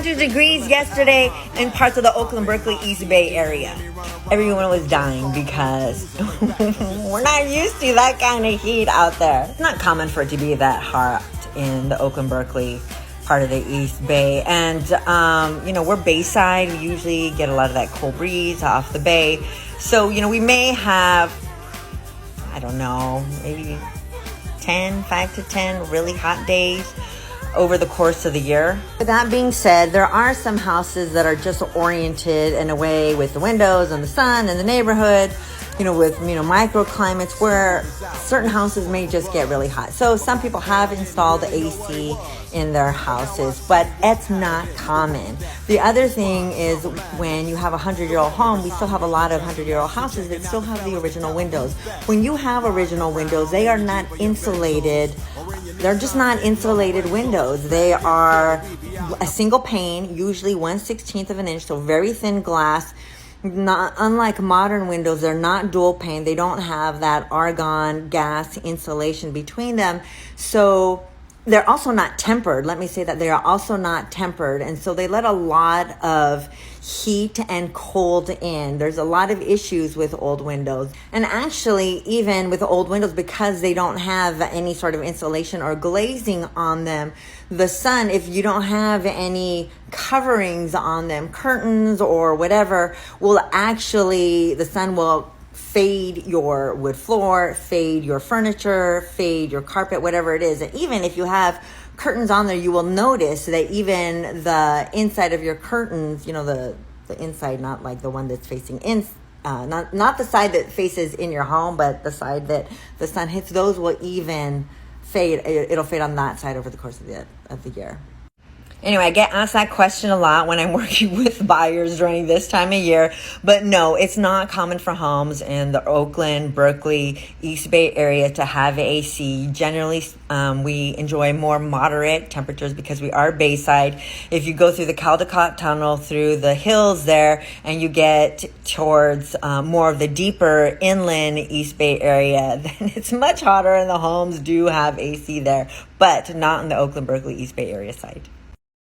100 degrees yesterday in parts of the Oakland Berkeley East Bay area. Everyone was dying because we're not used to that kind of heat out there. It's not common for it to be that hot in the Oakland Berkeley part of the East Bay. And, we're Bayside. We usually get a lot of that cold breeze off the bay. So, we may have, I don't know, maybe 5 to 10 really hot days over the course of the year. With that being said, there are some houses that are just oriented in a way with the windows and the sun and the neighborhood, with, microclimates where certain houses may just get really hot. So some people have installed the AC in their houses, but it's not common. The other thing is when you have a 100-year-old home, we still have a lot of 100-year-old houses that still have the original windows. When you have original windows, they are not insulated. They're just not insulated windows. They are a single pane, usually 1/16 of an inch, so very thin glass. Not unlike modern windows, they're not dual pane. They don't have that argon gas insulation between them. So they're also not tempered. Let me say that they are also not tempered. And so they let a lot of heat and cold in. There's a lot of issues with old windows. And actually, even with old windows, because they don't have any sort of insulation or glazing on them, the sun, if you don't have any coverings on them, curtains or whatever, the sun will fade your wood floor, fade your furniture, fade your carpet, whatever it is. And even if you have curtains on there, you will notice that even the inside of your curtains, the inside, not like the one that's facing in, not the side that faces in your home, but the side that the sun hits, those will even fade. It'll fade on that side over the course of the year. Anyway, I get asked that question a lot when I'm working with buyers during this time of year. But no, it's not common for homes in the Oakland, Berkeley, East Bay area to have AC. Generally, we enjoy more moderate temperatures because we are Bayside. If you go through the Caldecott Tunnel through the hills there and you get towards more of the deeper inland East Bay area, then it's much hotter and the homes do have AC there, but not in the Oakland, Berkeley, East Bay area side.